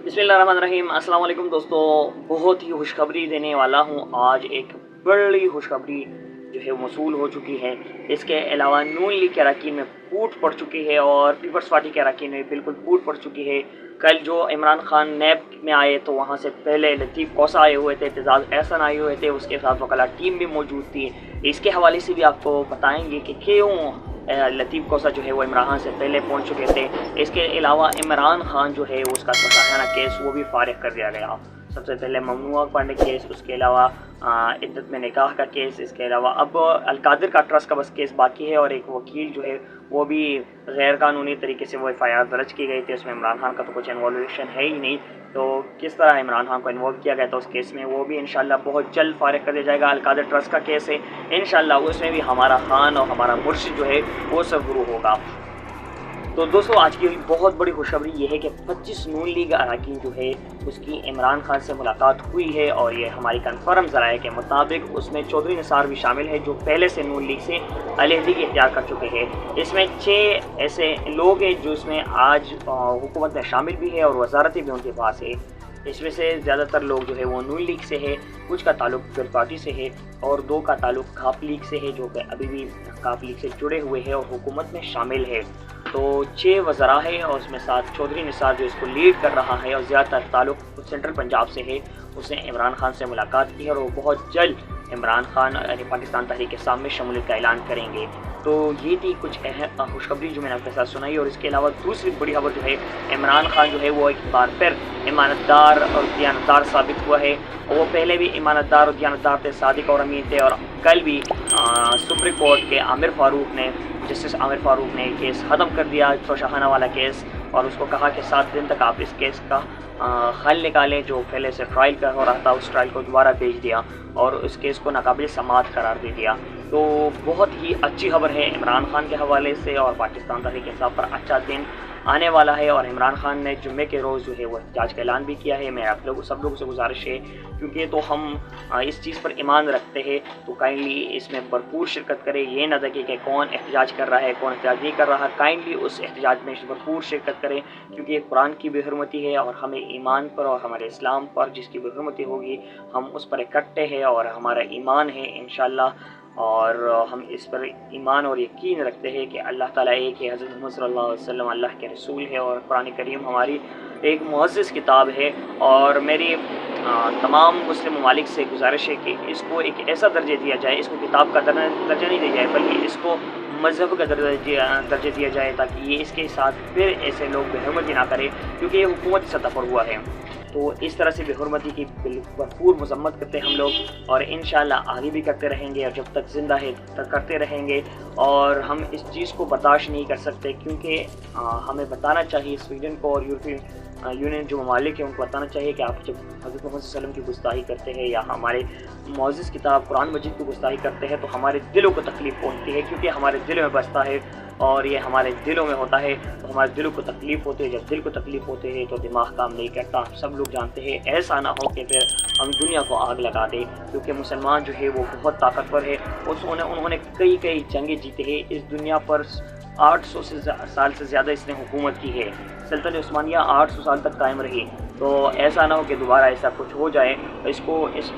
बिस्मिल्लाहिर्रहमानिर्रहीम। अस्सलाम वालेकुम दोस्तों, बहुत ही खुशखबरी देने वाला हूँ। आज एक बड़ी खुशखबरी जो है मौसूल हो चुकी है। इसके अलावा नून लीग के अरकान में फूट पड़ चुकी है और पीपल्स पार्टी के अरकान में बिल्कुल फूट पड़ चुकी है। कल जो इमरान खान नैब में आए तो वहाँ से पहले लतीफ़ कोसा आए हुए थे, एतजाज़ एहसन आए हुए थे, उसके साथ वकला टीम भी मौजूद थी। इसके हवाले से भी आपको बताएंगे कि क्यों लतीफ़ कोसा जो है वो इमरान खान से पहले पहुंच चुके थे। इसके अलावा इमरान खान जो है उसका सलाहाना केस वो भी फारिग कर दिया गया। सबसे पहले ममनुआ पांडे केस, उसके अलावा इद्दत में निकाह का केस, इसके अलावा अब अलकादिर का ट्रस्ट का बस केस बाकी है। और एक वकील जो है वो भी गैर कानूनी तरीके से वो FIR दर्ज की गई थी, उसमें इमरान खान का तो कुछ इन्वॉल्वेशन है ही नहीं। तो किस तरह इमरान खान को इन्वॉल्व किया गया था उस केस में, वो भी इंशाल्लाह बहुत जल्द फारिग कर दिया जाएगा। अलकादिर ट्रस्ट का केस है, इंशाल्लाह उसमें भी हमारा खान और हमारा मुर्शिद जो है वो सरगुरू होगा। तो दोस्तों आज की बहुत बड़ी खुशखबरी ये है कि 25 नून लीग अरकान जो है उसकी इमरान खान से मुलाकात हुई है और ये हमारी कन्फर्म ज़राए के मुताबिक उसमें चौधरी निसार भी शामिल है जो पहले से नून लीग से अलहदगी इख्तियार कर चुके हैं। इसमें 6 ऐसे लोग हैं जो इसमें आज हुकूमत में शामिल भी है और वजारतें भी उनके पास है। इसमें से ज़्यादातर लोग जो है वो नून लीग से है, कुछ का ताल्लुक पीपल्स पार्टी से है और 2 का ताल्लुक काफ लीग से है जो कि अभी भी काफ लीग से जुड़े हुए हैं और हुकूमत में शामिल है। तो 6 वज़रा है और उसमें साथ चौधरी निसार जो इसको लीड कर रहा है और ज़्यादातर ताल्लुक सेंट्रल पंजाब से है, उसने इमरान खान से मुलाकात की है और वो बहुत जल्द इमरान खान यानी पाकिस्तान तहरीक इंसाफ में शमूलियत का ऐलान करेंगे। तो ये थी कुछ अहम खुशखबरी जो मैंने आपके साथ सुनाई। और इसके अलावा दूसरी बड़ी खबर जो है, इमरान खान जो है वो एक बार फिर ईमानदार और दियानतदार साबित हुआ है। वो पहले भी ईमानदार और दियानतदार थे, सादिक और अमीन थे। और कल भी सुप्रीम कोर्ट के जस्टिस आमिर फारूक ने केस ख़त्म कर दिया, शोशाखाना वाला केस, और उसको कहा कि 7 दिन तक आप इस केस का हल निकालें। जो पहले से ट्रायल कर हो रहा था उस ट्रायल को दोबारा भेज दिया और उस केस को नाकाबिल समाअत करार दे दिया। तो बहुत ही अच्छी खबर है इमरान खान के हवाले से और पाकिस्तान तहरीक इंसाफ पर अच्छा दिन आने वाला है। और इमरान खान ने जुम्मे के रोज़ जो है वो एहतजाज का ऐलान भी किया है। मैं आप लोग सब लोगों से गुजारिश है, क्योंकि तो हम इस चीज़ पर ईमान रखते हैं तो काइंडली इसमें भरपूर शिरकत करें। ये ना देखें कि कौन एहतजाज कर रहा है कौन एहतजाज नहीं कर रहा, काइंडली उस एहतजाज में भरपूर शिरकत करें, क्योंकि ये कुरान की बेहरमती है और हमें ईमान पर और हमारे इस्लाम पर जिसकी बेहरमती होगी हम उस पर इकट्ठे हैं और हमारा ईमान है इंशाअल्लाह। और हम इस पर ईमान और यकीन रखते हैं कि अल्लाह ताला एक है, हज़रत मोहम्मद सल्लल्लाहु अलैहि वसल्लम अल्लाह के रसूल है और कुरान करीम हमारी एक मुअज़्ज़ज़ किताब है। और मेरी तमाम मुस्लिम ममालिक से गुजारिश है कि इसको एक ऐसा दर्जे दिया जाए, इसको किताब का दर्जा नहीं दिया जाए बल्कि इसको मज़हब का दर्जा दिया जाए, ताकि ये इसके साथ फिर ऐसे लोग बेहरमती ना करें, क्योंकि ये हुकूमत सतह पर हुआ है। तो इस तरह से बेहरमती की भरपूर मजम्मत करते हैं हम लोग और इंशाअल्लाह आगे भी करते रहेंगे और जब तक ज़िंदा है तब तक करते रहेंगे। और हम इस चीज़ को बर्दाश्त नहीं कर सकते, क्योंकि हमें बताना चाहिए स्वीडन को और यूरोपियन यूनियन जो ममालिक है उनको बताना चाहिए कि आप जब हज़रत मोहम्मद सल्लल्लाहु अलैहि वसल्लम की गुस्ताही करते हैं या हमारे मुअज़्ज़ज़ किताब कुरान मजीद की गुस्ताही करते हैं तो हमारे दिलों को तकलीफ़ पहुँचती है, क्योंकि हमारे दिलों में बसता है और ये हमारे दिलों में होता है तो हमारे दिलों को तकलीफ़ होती है। जब दिल को तकलीफ़ होती है तो दिमाग काम नहीं करता। हम सब लोग जानते हैं, ऐसा ना हो कि फिर हम दुनिया को आग लगा दें, क्योंकि मुसलमान जो है वो बहुत ताकतवर है। उन्होंने कई जंगें जीते हैं इस दुनिया पर। 800 साल से ज़्यादा इसने हुकूमत की है। सल्तनत उस्मानिया 800 साल तक कायम रही। तो ऐसा ना हो कि दोबारा ऐसा कुछ हो जाए। इस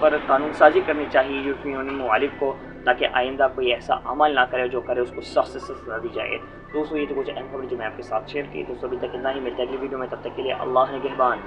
पर कानून साजी करनी चाहिए यूरोपीय यूनियन ममालिक को, ताकि आइंदा कोई ऐसा अमल ना करे, जो करे उसको सख्त से सख्त सज़ा दी जाए। दोस्तों ये तो कुछ अहम खबर जो मैं आपके साथ शेयर की। दोस्तों अभी तक इतना ही, मिलते अगली वीडियो में, तब तक के लिए अल्लाह निगहबान।